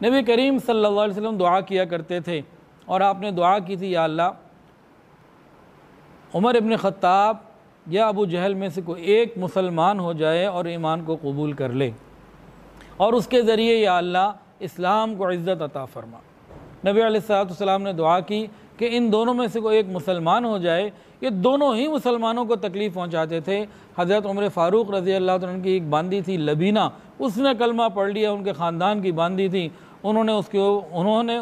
نبی کریم صلی اللہ علیہ وسلم دعا کیا کرتے تھے، اور آپ نے دعا کی تھی، یا اللہ عمر ابن خطاب یا ابو جہل میں سے کوئی ایک مسلمان ہو جائے اور ایمان کو قبول کر لے، اور اس کے ذریعے یا اللہ اسلام کو عزت عطا فرما۔ نبی علیہ السلام نے دعا کی کہ ان دونوں میں سے کوئی ایک مسلمان ہو جائے۔ یہ دونوں ہی مسلمانوں کو تکلیف پہنچاتے تھے۔ حضرت عمر فاروق رضی اللہ عنہ کی ایک باندی تھی لبینہ، اس نے کلمہ پڑھ لیا، ان کے خاندان کی باندی تھی، انہوں نے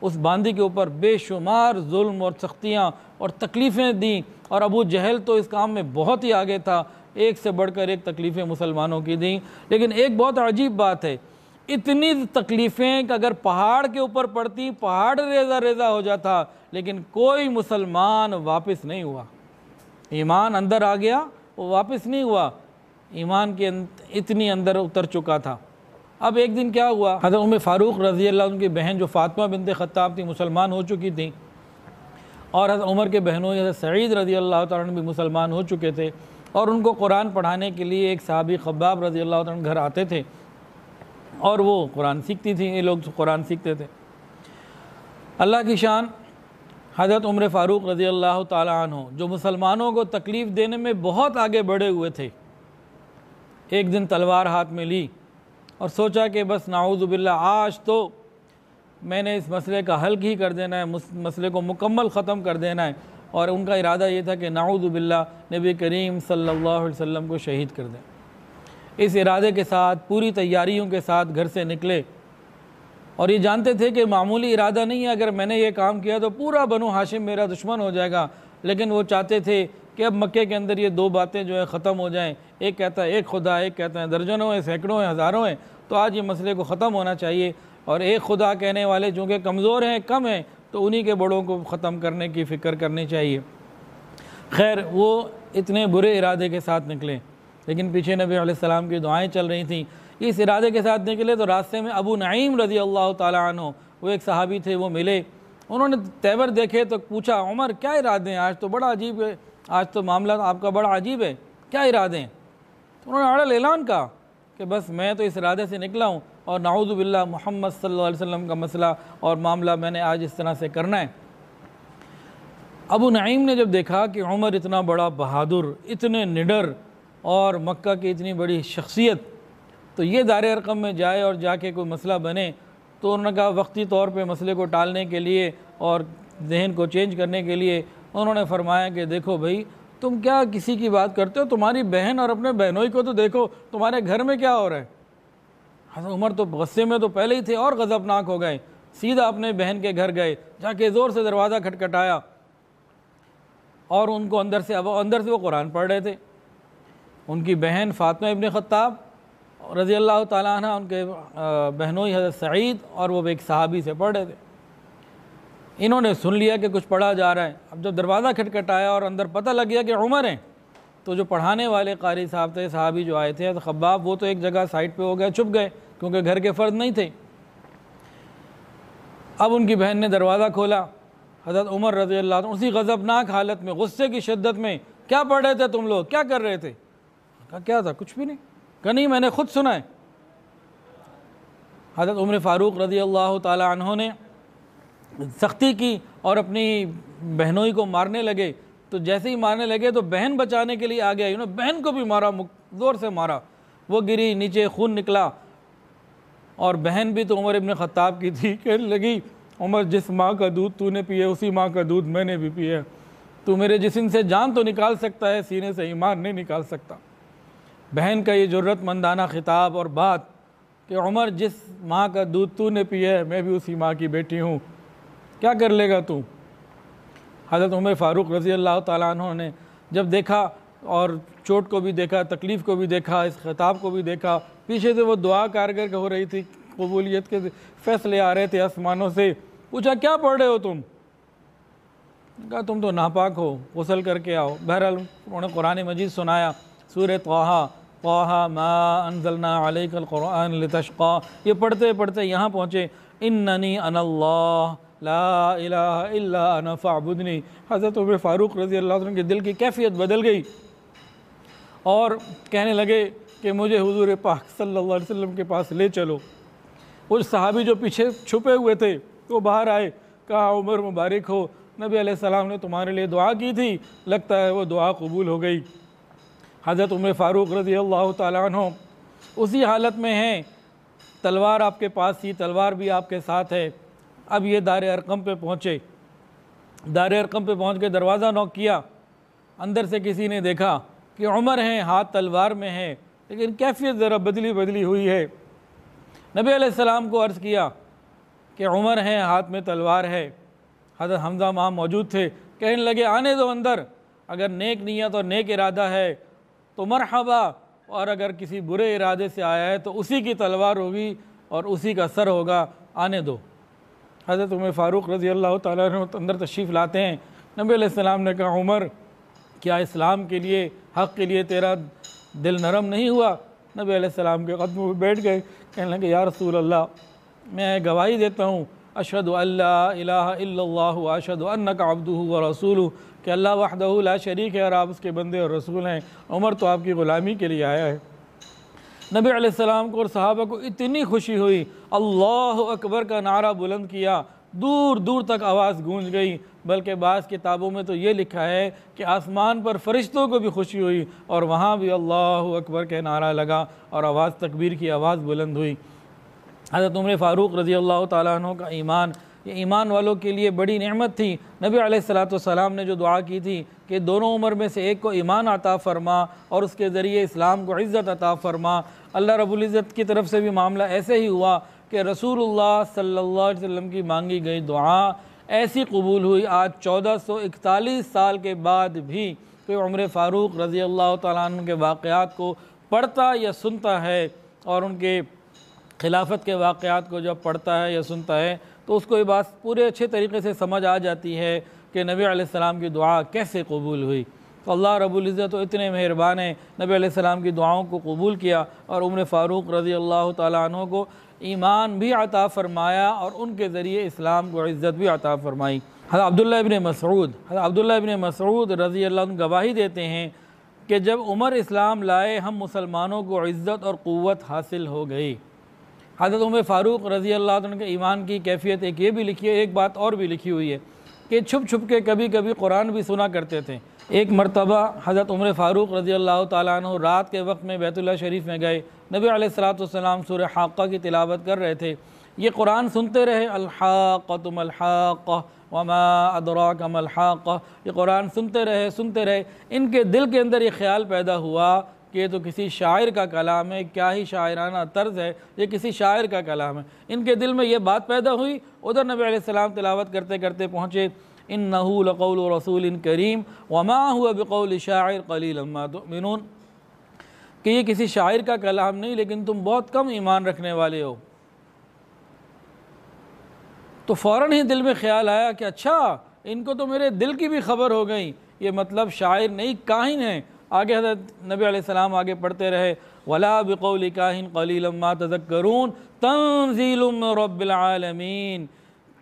اس باندی کے اوپر بے شمار ظلم اور سختیاں اور تکلیفیں دیں، اور ابو جہل تو اس کام میں بہت ہی آگے تھا، ایک سے بڑھ کر ایک تکلیفیں مسلمانوں کی دیں۔ لیکن ایک بہت عجیب بات ہے، اتنی تکلیفیں کہ اگر پہاڑ کے اوپر پڑتی پہاڑ ریزہ ریزہ ہو جاتا، لیکن کوئی مسلمان واپس نہیں ہوا۔ ایمان اندر آ گیا، وہ واپس نہیں ہوا، ایمان کے اتنی اندر اتر چکا تھا۔ اب ایک دن کیا ہوا، حضرت عمر فاروق رضی اللہ عنہ کی بہن جو فاطمہ بنت خطاب تھی مسلمان ہو چکی تھیں، اور حضرت عمر کے بہنوں حضرت سعید رضی اللہ تعالیٰ عنہ بھی مسلمان ہو چکے تھے، اور ان کو قرآن پڑھانے کے لیے ایک صحابی خباب رضی اللہ تعالیٰ عنہ گھر آتے تھے، اور وہ قرآن سیکھتی تھیں، یہ لوگ قرآن سیکھتے تھے۔ اللہ کی شان، حضرت عمر فاروق رضی اللہ تعالیٰ عنہ جو مسلمانوں کو تکلیف دینے میں بہت آگے بڑھے ہوئے تھے، ایک دن تلوار ہاتھ میں لی اور سوچا کہ بس نعوذ باللہ آج تو میں نے اس مسئلے کا حل ہی کر دینا ہے، مسئلے کو مکمل ختم کر دینا ہے، اور ان کا ارادہ یہ تھا کہ نعوذ باللہ نبی کریم صلی اللہ علیہ وسلم کو شہید کر دیں۔ اس ارادے کے ساتھ پوری تیاریوں کے ساتھ گھر سے نکلے، اور یہ جانتے تھے کہ معمولی ارادہ نہیں ہے، اگر میں نے یہ کام کیا تو پورا بنو ہاشم میرا دشمن ہو جائے گا، لیکن وہ چاہتے تھے کہ اب مکے کے اندر یہ دو باتیں جو ہے ختم ہو جائیں، ایک کہتا ہے ایک خدا، ایک کہتا ہے درجنوں ہیں، سینکڑوں ہیں، ہزاروں ہیں، تو آج یہ مسئلے کو ختم ہونا چاہیے، اور ایک خدا کہنے والے چونکہ کمزور ہیں، کم ہیں، تو انہی کے بڑوں کو ختم کرنے کی فکر کرنی چاہیے۔ خیر وہ اتنے برے ارادے کے ساتھ نکلے، لیکن پیچھے نبی علیہ السلام کی دعائیں چل رہی تھیں۔ اس ارادے کے ساتھ نکلے تو راستے میں ابو نعیم رضی اللہ تعالیٰ عنہ، وہ ایک صحابی تھے، وہ ملے، انہوں نے تیور دیکھے تو پوچھا، عمر کیا ارادے ہیں؟ آج تو بڑا عجیب ہے، آج تو معاملہ آپ کا بڑا عجیب ہے، کیا ارادے ہیں؟ تو انہوں نے اڑل اعلان کہا کہ بس میں تو اس ارادے سے نکلا ہوں، اور نعوذ باللہ محمد صلی اللہ علیہ وسلم کا مسئلہ اور معاملہ میں نے آج اس طرح سے کرنا ہے۔ ابو نعیم نے جب دیکھا کہ عمر اتنا بڑا بہادر، اتنے نڈر، اور مکہ کی اتنی بڑی شخصیت، تو یہ دار ارقم میں جائے اور جا کے کوئی مسئلہ بنے، تو انہوں نے کہا وقتی طور پہ مسئلے کو ٹالنے کے لیے اور ذہن کو چینج کرنے کے لیے انہوں نے فرمایا کہ دیکھو بھائی، تم کیا کسی کی بات کرتے ہو؟ تمہاری بہن اور اپنے بہنوئی کو تو دیکھو، تمہارے گھر میں کیا ہو رہا ہے؟ حضرت عمر تو غصے میں تو پہلے ہی تھے اور غضبناک ہو گئے، سیدھا اپنے بہن کے گھر گئے، جا کے زور سے دروازہ کھٹکھٹایا، اور ان کو اندر سے وہ قرآن پڑھ رہے تھے۔ ان کی بہن فاطمہ ابن خطاب رضی اللہ تعالیٰ عنہ، ان کے بہنوئی حضرت سعید، اور وہ ایک صحابی سے پڑھ رہے تھے۔ انہوں نے سن لیا کہ کچھ پڑھا جا رہا ہے۔ اب جب دروازہ کھٹکھٹایا اور اندر پتہ لگ گیا کہ عمر ہیں، تو جو پڑھانے والے قاری صاحب تھے، صحابی جو آئے تھے خباب، وہ تو ایک جگہ سائٹ پہ ہو گئے، چھپ گئے، کیونکہ گھر کے فرد نہیں تھے۔ اب ان کی بہن نے دروازہ کھولا، حضرت عمر رضی اللہ عنہ اسی غضبناک حالت میں، غصے کی شدت میں، کیا پڑھ رہے تھے تم لوگ؟ کیا کر رہے تھے؟ کہا کیا تھا؟ کچھ بھی نہیں۔ کہا نہیں، میں نے خود سنا ہے۔ حضرت عمر فاروق رضی اللہ تعالیٰ عنہ نے سختی کی اور اپنی بہنوئی کو مارنے لگے، تو جیسے ہی مارنے لگے تو بہن بچانے کے لیے آگے آئی، انہوں نے بہن کو بھی مارا، زور سے مارا، وہ گری، نیچے خون نکلا، اور بہن بھی تو عمر ابن خطاب کی تھی، کہنے لگی عمر جس ماں کا دودھ تو نے پیا اسی ماں کا دودھ میں نے بھی پیا، تو میرے جسم سے جان تو نکال سکتا ہے، سینے سے ایمان نہیں نکال سکتا۔ بہن کا یہ جرت مندانہ خطاب اور بات کہ عمر جس ماں کا دودھ تو نے پیا ہے میں بھی اسی ماں کی بیٹی ہوں، کیا کر لے گا تو؟ حضرت عمر فاروق رضی اللہ تعالیٰ عنہ نے جب دیکھا، اور چوٹ کو بھی دیکھا، تکلیف کو بھی دیکھا، اس خطاب کو بھی دیکھا، پیچھے سے وہ دعا کارگر ہو رہی تھی، قبولیت کے فیصلے آ رہے تھے آسمانوں سے، پوچھا کیا پڑھ رہے ہو تم؟ کہا تم تو ناپاک ہو، غسل کر کے آؤ۔ بہرحال انہوں نے قرآن مجید سنایا، سورہ طٰہٰ، طٰہٰ ما انزلنا علیک القرآن لتشقیٰ، یہ پڑھتے پڑھتے یہاں پہنچے، اننی انا اللہ لا الہ الا انا فاعبدنی۔ حضرت عمر فاروق رضی اللہ عنہ کے دل کی کیفیت بدل گئی، اور کہنے لگے کہ مجھے حضور پاک صلی اللہ علیہ وسلم کے پاس لے چلو۔ وہ صحابی جو پیچھے چھپے ہوئے تھے وہ باہر آئے، کہا عمر مبارک ہو، نبی علیہ السلام نے تمہارے لیے دعا کی تھی، لگتا ہے وہ دعا قبول ہو گئی۔ حضرت عمر فاروق رضی اللہ تعالیٰ عنہ اسی حالت میں ہیں، تلوار آپ کے پاس تھی، تلوار بھی آپ کے ساتھ ہے۔ اب یہ دار ارقم پہ پہنچے، دار ارقم پہ پہنچ کے دروازہ نوک کیا، اندر سے کسی نے دیکھا کہ عمر ہیں، ہاتھ تلوار میں ہے، لیکن کیفیت ذرا بدلی ہوئی ہے۔ نبی علیہ السلام کو عرض کیا کہ عمر ہیں، ہاتھ میں تلوار ہے۔ حضرت حمزہ وہاں موجود تھے، کہنے لگے آنے دو اندر، اگر نیک نیت اور نیک ارادہ ہے تو مرحبا، اور اگر کسی برے ارادے سے آیا ہے تو اسی کی تلوار ہوگی اور اسی کا سر ہوگا، آنے دو۔ حضرت عمر فاروق رضی اللہ تعالیٰ عنہ اندر تشریف لاتے ہیں۔ نبی علیہ السلام نے کہا عمر، کیا اسلام کے لیے، حق کے لیے تیرا دل نرم نہیں ہوا؟ نبی علیہ السلام کے قدموں پہ بیٹھ گئے، کہنے لگے یا رسول اللہ، میں گواہی دیتا ہوں اشہد ان لا الہ الا اللہ و اشہد انک عبدہ و رسولہ، کہ اللہ وحدہ لا شریک ہے اور آپ اس کے بندے اور رسول ہیں۔ عمر تو آپ کی غلامی کے لیے آیا ہے۔ نبی علیہ السلام کو اور صحابہ کو اتنی خوشی ہوئی، اللہ اکبر کا نعرہ بلند کیا، دور دور تک آواز گونج گئی، بلکہ بعض کتابوں میں تو یہ لکھا ہے کہ آسمان پر فرشتوں کو بھی خوشی ہوئی اور وہاں بھی اللہ اکبر کے نعرہ لگا اور آواز تکبیر کی آواز بلند ہوئی۔ حضرت عمر فاروق رضی اللہ تعالیٰ عنہ کا ایمان، یہ ایمان والوں کے لیے بڑی نعمت تھی۔ نبی علیہ السلام نے جو دعا کی تھی کہ دونوں عمر میں سے ایک کو ایمان عطا فرما اور اس کے ذریعے اسلام کو عزت عطا فرما، اللہ رب العزت کی طرف سے بھی معاملہ ایسے ہی ہوا کہ رسول اللہ صلی اللہ علیہ وسلم کی مانگی گئی دعا ایسی قبول ہوئی۔ آج 1441 سال کے بعد بھی کوئی عمر فاروق رضی اللہ تعالیٰ عنہ کے واقعات کو پڑھتا یا سنتا ہے اور ان کے خلافت کے واقعات کو جب پڑھتا ہے یا سنتا ہے تو اس کو یہ بات پورے اچھے طریقے سے سمجھ آ جاتی ہے کہ نبی علیہ السلام کی دعا کیسے قبول ہوئی۔ تو اللہ رب العزت تو اتنے مہربان ہیں، نبی علیہ السلام کی دعاؤں کو قبول کیا اور عمر فاروق رضی اللہ تعالیٰ عنہ کو ایمان بھی عطا فرمایا اور ان کے ذریعے اسلام کو عزت بھی عطا فرمائی۔ حضرت عبداللہ ابن مسعود رضی اللہ عنہ گواہی دیتے ہیں کہ جب عمر اسلام لائے ہم مسلمانوں کو عزت اور قوت حاصل ہو گئی۔ حضرت عمر فاروق رضی اللہ عنہ کے ایمان کی کیفیت ایک یہ بھی لکھی ہے، ایک بات اور بھی لکھی ہوئی ہے کہ چھپ چھپ کے کبھی کبھی قرآن بھی سنا کرتے تھے۔ ایک مرتبہ حضرت عمر فاروق رضی اللہ تعالیٰ عنہ رات کے وقت میں بیت اللہ شریف میں گئے، نبی علیہ السلام سورہ حاقہ کی تلاوت کر رہے تھے، یہ قرآن سنتے رہے، الحاقۃ ما الحاقہ وما ادراک ما الحاقہ، یہ قرآن سنتے رہے۔ ان کے دل کے اندر یہ خیال پیدا ہوا کہ یہ تو کسی شاعر کا کلام ہے، کیا ہی شاعرانہ طرز ہے، یہ کسی شاعر کا کلام ہے۔ ان کے دل میں یہ بات پیدا ہوئی، ادھر نبی علیہ السلام تلاوت کرتے کرتے پہنچے، انہ لقول رسول کریم وما هو بقول شاعر قلیلا ما تؤمنون، کہ یہ کسی شاعر کا کلام نہیں لیکن تم بہت کم ایمان رکھنے والے ہو۔ تو فوراً ہی دل میں خیال آیا کہ اچھا ان کو تو میرے دل کی بھی خبر ہو گئی، یہ مطلب شاعر نہیں کاہن ہے۔ آگے حضرت نبی علیہ السلام آگے پڑھتے رہے، ولا بقول کاہن قلیلا ما تذکرون تنزیل من رب العالمین،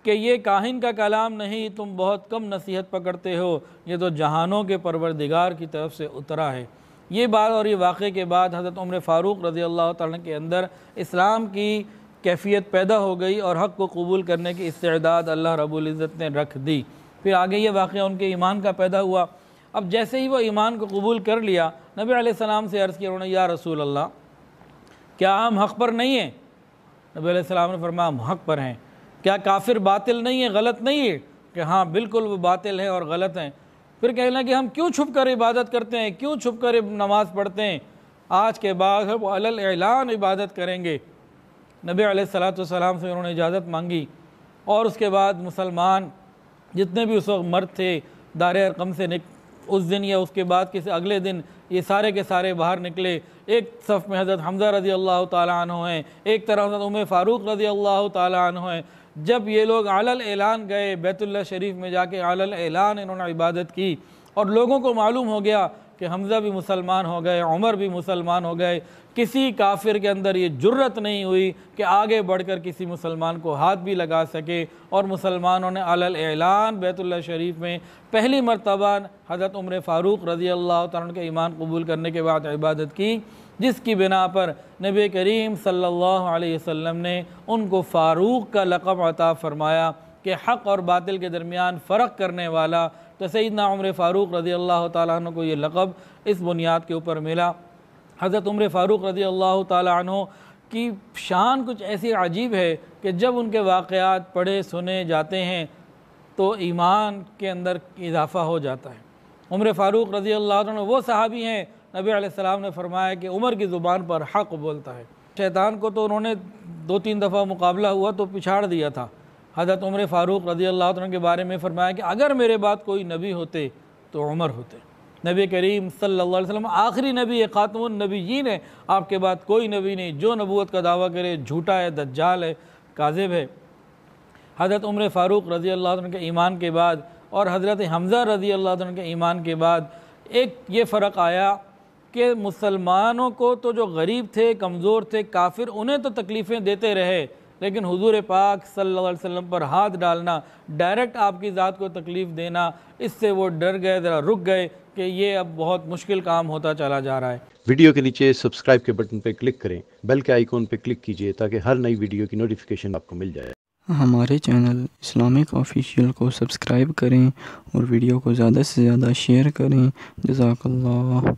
کہ یہ کاہن کا کلام نہیں، تم بہت کم نصیحت پکڑتے ہو، یہ تو جہانوں کے پروردگار کی طرف سے اترا ہے۔ یہ بات اور یہ واقعے کے بعد حضرت عمر فاروق رضی اللہ تعالیٰ کے اندر اسلام کی کیفیت پیدا ہو گئی اور حق کو قبول کرنے کی استعداد اللہ رب العزت نے رکھ دی۔ پھر آگے یہ واقعہ ان کے ایمان کا پیدا ہوا۔ اب جیسے ہی وہ ایمان کو قبول کر لیا، نبی علیہ السلام سے عرض کیا انہوں نے، یا رسول اللہ کیا ہم حق پر نہیں ہیں؟ نبی علیہ السلام نے فرمایا ہم حق پر ہیں۔ کیا کافر باطل نہیں ہے، غلط نہیں ہے؟ کہ ہاں بالکل وہ باطل ہیں اور غلط ہیں۔ پھر کہنا کہ ہم کیوں چھپ کر عبادت کرتے ہیں، کیوں چھپ کر نماز پڑھتے ہیں؟ آج کے بعد ہم علی الاعلان عبادت کریں گے۔ نبی علیہ السلام سے انہوں نے اجازت مانگی اور اس کے بعد مسلمان جتنے بھی اس وقت مرد تھے دار ارقم سے اس دن یا اس کے بعد کسی اگلے دن یہ سارے کے سارے باہر نکلے۔ ایک صف میں حضرت حمزہ رضی اللہ تعالیٰ عنہ ہیں، ایک طرف حضرت عمر فاروق رضی اللہ تعالیٰ عنہ ہیں۔ جب یہ لوگ علی الاعلان گئے بیت اللہ شریف میں، جا کے علی الاعلان انہوں نے عبادت کی اور لوگوں کو معلوم ہو گیا کہ حمزہ بھی مسلمان ہو گئے، عمر بھی مسلمان ہو گئے۔ کسی کافر کے اندر یہ جرت نہیں ہوئی کہ آگے بڑھ کر کسی مسلمان کو ہاتھ بھی لگا سکے، اور مسلمانوں نے علی الاعلان بیت اللہ شریف میں پہلی مرتبہ حضرت عمر فاروق رضی اللہ تعالیٰ عنہ کے ایمان قبول کرنے کے بعد عبادت کی۔ جس کی بنا پر نبی کریم صلی اللہ علیہ وسلم نے ان کو فاروق کا لقب عطا فرمایا کہ حق اور باطل کے درمیان فرق کرنے والا۔ تو سیدنا عمر فاروق رضی اللہ تعالیٰ عنہ کو یہ لقب اس بنیاد کے اوپر ملا۔ حضرت عمر فاروق رضی اللہ تعالیٰ عنہ کی شان کچھ ایسی عجیب ہے کہ جب ان کے واقعات پڑھے سنے جاتے ہیں تو ایمان کے اندر اضافہ ہو جاتا ہے۔ عمر فاروق رضی اللہ عنہ وہ صحابی ہیں، نبی علیہ السلام نے فرمایا کہ عمر کی زبان پر حق بولتا ہے۔ شیطان کو تو انہوں نے 2-3 دفعہ مقابلہ ہوا تو پچھاڑ دیا تھا۔ حضرت عمر فاروق رضی اللہ عنہ کے بارے میں فرمایا کہ اگر میرے بعد کوئی نبی ہوتے تو عمر ہوتے۔ نبی کریم صلی اللہ علیہ وسلم آخری نبی ہے، خاتم النبیین ہے، آپ کے بعد کوئی نبی نہیں، جو نبوت کا دعویٰ کرے جھوٹا ہے، دجال ہے، کاذب ہے۔ حضرت عمر فاروق رضی اللہ عنہ کے ایمان کے بعد اور حضرت حمزہ رضی اللہ عنہ کے ایمان کے بعد ایک یہ فرق آیا کہ مسلمانوں کو تو جو غریب تھے، کمزور تھے، کافر، انہیں تو تکلیفیں دیتے رہے، لیکن حضور پاک صلی اللہ علیہ وسلم پر ہاتھ ڈالنا، ڈائریکٹ آپ کی ذات کو تکلیف دینا، اس سے وہ ڈر گئے، ذرا رک گئے کہ یہ اب بہت مشکل کام ہوتا چلا جا رہا ہے۔ ویڈیو کے نیچے سبسکرائب کے بٹن پہ کلک کریں، بیل کے آئیکن پہ کلک کیجئے تاکہ ہر نئی ویڈیو کی نوٹیفیکیشن آپ کو مل جائے۔ ہمارے چینل اسلامک آفیشیل کو سبسکرائب کریں اور ویڈیو کو زیادہ سے زیادہ شیئر کریں۔ جزاک اللہ۔